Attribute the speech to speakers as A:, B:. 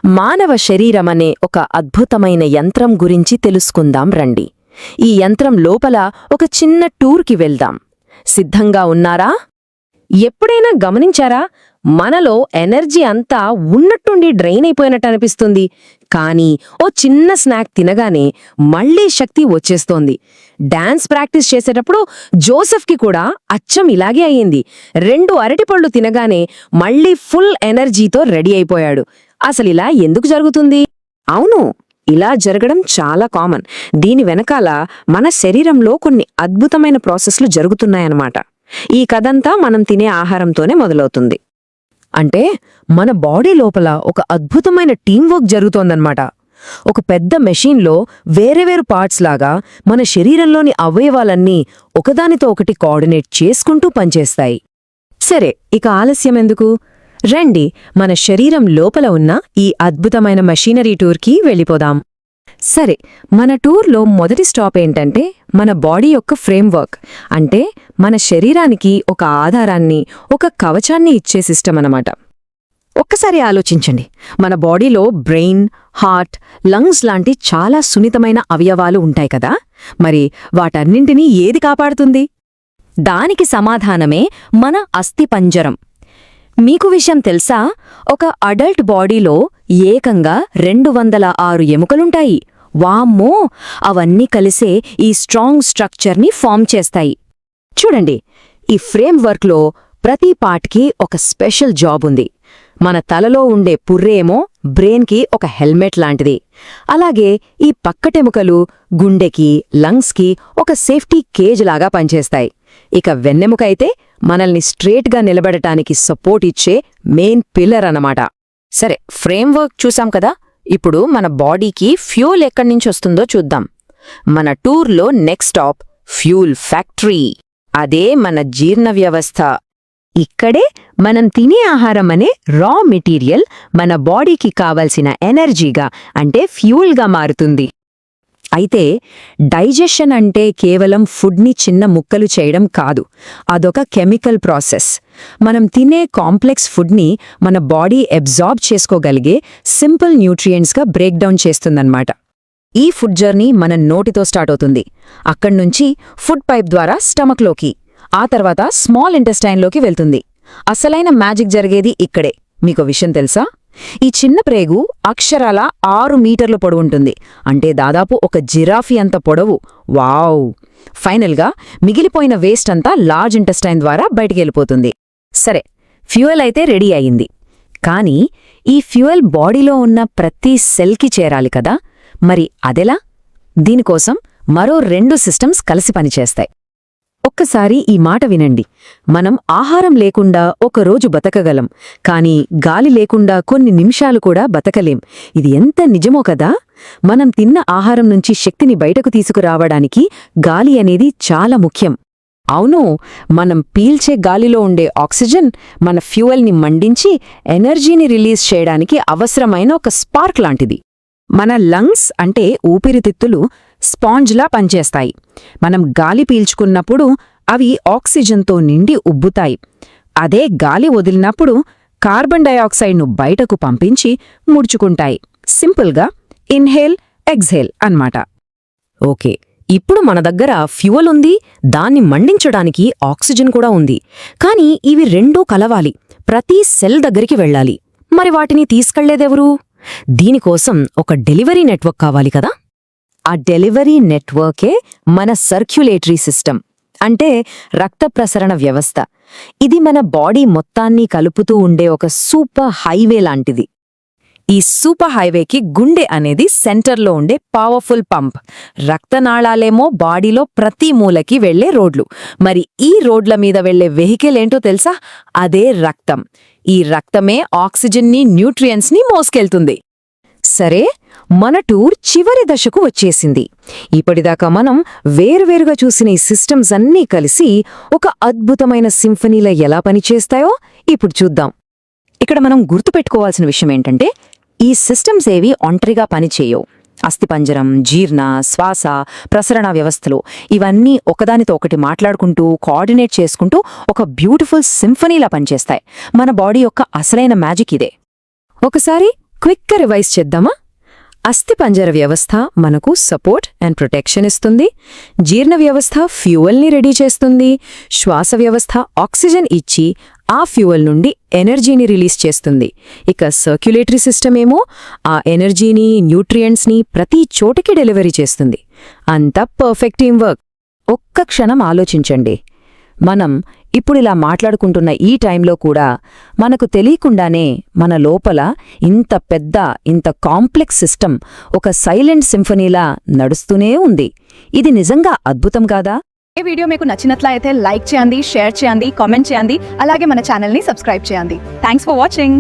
A: మానవ శరీరమనే ఒక అద్భుతమైన యంత్రం గురించి తెలుసుకుందాం రండి. ఈ యంత్రం లోపల ఒక చిన్న టూర్కి వెళ్దాం. సిద్ధంగా ఉన్నారా? ఎప్పుడైనా గమనించారా? మనలో ఎనర్జీ అంతా ఉన్నట్టుండి డ్రైన్ అయిపోయినట్టు అనిపిస్తుంది. కానీ ఓ చిన్న స్నాక్ తినగానే మళ్లీ శక్తి వచ్చేస్తోంది. డాన్స్ ప్రాక్టీస్ చేసేటప్పుడు జోసెఫ్కి కూడా అచ్చం ఇలాగే అయ్యింది. 2 అరటిపళ్ళు తినగానే మళ్లీ ఫుల్ ఎనర్జీతో రెడీ అయిపోయాడు. అసలిలా ఎందుకు జరుగుతుంది? అవును, ఇలా జరగడం చాలా కామన్. దీని వెనకాల మన శరీరంలో కొన్ని అద్భుతమైన ప్రాసెస్లు జరుగుతున్నాయన్నమాట. ఈ కథంతా మనం తినే ఆహారంతోనే మొదలవుతుంది. అంటే మన బాడీ లోపల ఒక అద్భుతమైన టీంవర్క్ జరుగుతోందన్నమాట. ఒక పెద్ద మెషీన్లో వేరేవేరు పార్ట్స్ లాగా మన శరీరంలోని అవయవాలన్నీ ఒకదానితో ఒకటి కోఆర్డినేట్ చేసుకుంటూ పనిచేస్తాయి. సరే, ఇక ఆలస్యం ఎందుకు? రండి, మన శరీరం లోపల ఉన్న ఈ అద్భుతమైన మెషీనరీ టూర్కి వెళ్ళిపోదాం. సరే, మన టూర్లో మొదటి స్టాప్ ఏంటంటే మన బాడీ యొక్క ఫ్రేమ్వర్క్. అంటే మన శరీరానికి ఒక ఆధారాన్ని, ఒక కవచాన్ని ఇచ్చే సిస్టమ్ అన్నమాట. ఒక్కసారి ఆలోచించండి, మన బాడీలో బ్రెయిన్, హార్ట్, లంగ్స్ లాంటి చాలా సున్నితమైన అవయవాలు ఉంటాయి కదా. మరి వాటన్నింటినీ ఏది కాపాడుతుంది? దానికి సమాధానమే మన అస్థిపంజరం. మీకు విషయం తెలుసా? ఒక అడల్ట్ బాడీలో ఏకంగా 206 ఎముకలుంటాయి. వామ్మో! అవన్నీ కలిసే ఈ స్ట్రాంగ్ స్ట్రక్చర్ని ఫామ్ చేస్తాయి. చూడండి, ఈ ఫ్రేమ్వర్క్లో ప్రతి పార్ట్కి ఒక స్పెషల్ జాబ్ ఉంది. మన తలలో ఉండే పుర్రేమో బ్రెయిన్కి ఒక హెల్మెట్ లాంటిది. అలాగే ఈ పక్కటెముకలు గుండెకి, లంగ్స్కి ఒక సేఫ్టీ కేజ్ లాగా పనిచేస్తాయి. ఇక వెన్నెముక అయితే మనల్ని స్ట్రేట్గా నిలబడటానికి సపోర్ట్ ఇచ్చే మెయిన్ పిల్లర్ అన్నమాట. సరే, ఫ్రేమ్వర్క్ చూసాం కదా. ఇప్పుడు మన బాడీకి ఫ్యూల్ ఎక్కడ్నించొస్తుందో చూద్దాం. మన టూర్లో నెక్స్ట్ స్టాప్ ఫ్యూల్ ఫ్యాక్టరీ. అదే మన జీర్ణ వ్యవస్థ. ఇక్కడే మనం తినే ఆహారం అనే రా మెటీరియల్ మన బాడీకి కావలసిన ఎనర్జీగా, అంటే ఫ్యూల్గా మారుతుంది. అయితే డైజెషన్ అంటే కేవలం ఫుడ్ని చిన్న ముక్కలు చేయడం కాదు, అదొక కెమికల్ ప్రాసెస్. మనం తినే కాంప్లెక్స్ ఫుడ్ని మన బాడీ అబ్జార్బ్ చేసుకోగలిగే సింపుల్ న్యూట్రియంట్స్గా బ్రేక్డౌన్ చేస్తుందన్నమాట. ఈ ఫుడ్ జర్నీ మన నోటితో స్టార్ట్ అవుతుంది. అక్కడ్నుంచి ఫుడ్ పైప్ ద్వారా స్టమక్లోకి, ఆ తర్వాత స్మాల్ ఇంటెస్టైన్లోకి వెళ్తుంది. అసలైన మ్యాజిక్ జరిగేది ఇక్కడే. మీకో విషయం తెలుసా? ఈ చిన్న ప్రేగు అక్షరాల 6 మీటర్ల పొడవుంటుంది. అంటే దాదాపు ఒక జిరాఫీ అంత పొడవు. వావ్! ఫైనల్గా మిగిలిపోయిన వేస్ట్ అంతా లార్జ్ ఇంటెస్టైన్ ద్వారా బయటికెళ్ళిపోతుంది. సరే, ఫ్యూయల్ అయితే రెడీ అయింది. కానీ ఈ ఫ్యూయల్ బాడీలో ఉన్న ప్రతి సెల్కి చేరాలి కదా. మరి అదెలా? దీనికోసం మరో 2 సిస్టమ్స్ కలిసి పనిచేస్తాయి. ఒక్కసారి ఈ మాట వినండి. మనం ఆహారం లేకుండా ఒకరోజు బతకగలం, కానీ గాలి లేకుండా కొన్ని నిమిషాలు కూడా బతకలేం. ఇది ఎంత నిజమో కదా. మనం తిన్న ఆహారం నుంచి శక్తిని బయటకు తీసుకురావడానికి గాలి అనేది చాలా ముఖ్యం. అవును, మనం పీల్చే గాలిలో ఉండే ఆక్సిజన్ మన ఫ్యూయల్ని మండించి ఎనర్జీని రిలీజ్ చేయడానికి అవసరమైన ఒక స్పార్క్ లాంటిది. మన లంగ్స్ అంటే ఊపిరితిత్తులు స్పాంజ్లా పనిచేస్తాయి. మనం గాలి పీల్చుకున్నప్పుడు అవి ఆక్సిజన్తో నిండి ఉబ్బుతాయి. అదే గాలి వదిలినప్పుడు కార్బన్ డయాక్సైడ్ను బయటకు పంపించి ముడుచుకుంటాయి. సింపుల్గా ఇన్హేల్, ఎక్స్హేల్ అన్నమాట. ఓకే, ఇప్పుడు మన దగ్గర ఫ్యూయల్ ఉంది, దాన్ని మండించడానికి ఆక్సిజన్ కూడా ఉంది. కానీ ఇవి రెండూ కలవాలి, ప్రతి సెల్ దగ్గరికి వెళ్ళాలి. మరి వాటిని తీసుకెళ్లేదెవరు? దీనికోసం ఒక డెలివరీ నెట్వర్క్ కావాలి కదా. ఆ డెలివరీ నెట్వర్కే మన సర్క్యులేటరీ సిస్టమ్, అంటే రక్త ప్రసరణ వ్యవస్థ. ఇది మన బాడీ మొత్తాన్ని కలుపుతూ ఉండే ఒక సూపర్ హైవే లాంటిది. ఈ సూపర్ హైవేకి గుండె అనేది సెంటర్లో ఉండే పవర్ఫుల్ పంప్. రక్తనాళాలేమో బాడీలో ప్రతి మూలకి వెళ్లే రోడ్లు. మరి ఈ రోడ్ల మీద వెళ్లే వెహికల్ ఏంటో తెలుసా? అదే రక్తం. ఈ రక్తమే ఆక్సిజన్ని, న్యూట్రియంట్స్ని మోసుకెళ్తుంది. సరే, మన టూర్ చివరి దశకు వచ్చేసింది. ఇప్పటిదాకా మనం వేర్వేరుగా చూసిన ఈ సిస్టమ్స్ అన్నీ కలిసి ఒక అద్భుతమైన సింఫనీలా ఎలా పనిచేస్తాయో ఇప్పుడు చూద్దాం. ఇక్కడ మనం గుర్తుపెట్టుకోవాల్సిన విషయం ఏంటంటే, ఈ సిస్టమ్స్ ఏవి ఒంటరిగా పనిచేయవు. అస్థిపంజరం, జీర్ణ, శ్వాస, ప్రసరణ వ్యవస్థలు ఇవన్నీ ఒకదానితో ఒకటి మాట్లాడుకుంటూ, కోఆర్డినేట్ చేసుకుంటూ ఒక బ్యూటిఫుల్ సింఫనీలా పనిచేస్తాయి. మన బాడీ యొక్క అసలైన మ్యాజిక్ ఇదే. ఒకసారి క్విక్గా రివైజ్ చేద్దామా? అస్థిపంజర వ్యవస్థ మనకు సపోర్ట్ అండ్ ప్రొటెక్షన్ ఇస్తుంది, జీర్ణ వ్యవస్థ ఫ్యూయల్ని రెడీ చేస్తుంది, శ్వాస వ్యవస్థ ఆక్సిజన్ ఇచ్చి ఆ ఫ్యూయల్ నుండి ఎనర్జీని రిలీజ్ చేస్తుంది. ఇక సర్క్యులేటరీ సిస్టమ్ ఏమో ఆ ఎనర్జీని, న్యూట్రియంట్స్ని ప్రతి చోటికి డెలివరీ చేస్తుంది. అంతా పర్ఫెక్ట్ టీం వర్క్. ఒక్క క్షణం ఆలోచించండి. మనం ఇప్పుడిలా మాట్లాడుకుంటున్న ఈ టైంలో కూడా మనకు తెలియకుండానే మన లోపల ఇంత కాంప్లెక్స్ సిస్టమ్ ఒక సైలెంట్ సింఫనీలా నడుస్తూనే ఉంది. ఇది నిజంగా అద్భుతం కాదా?
B: ఈ వీడియో మీకు నచ్చినట్లయితే లైక్ చేయండి, షేర్ చేయండి, కామెంట్ చేయండి. అలాగే మన ఛానల్ని సబ్స్క్రైబ్ చేయండి. Thanks for watching.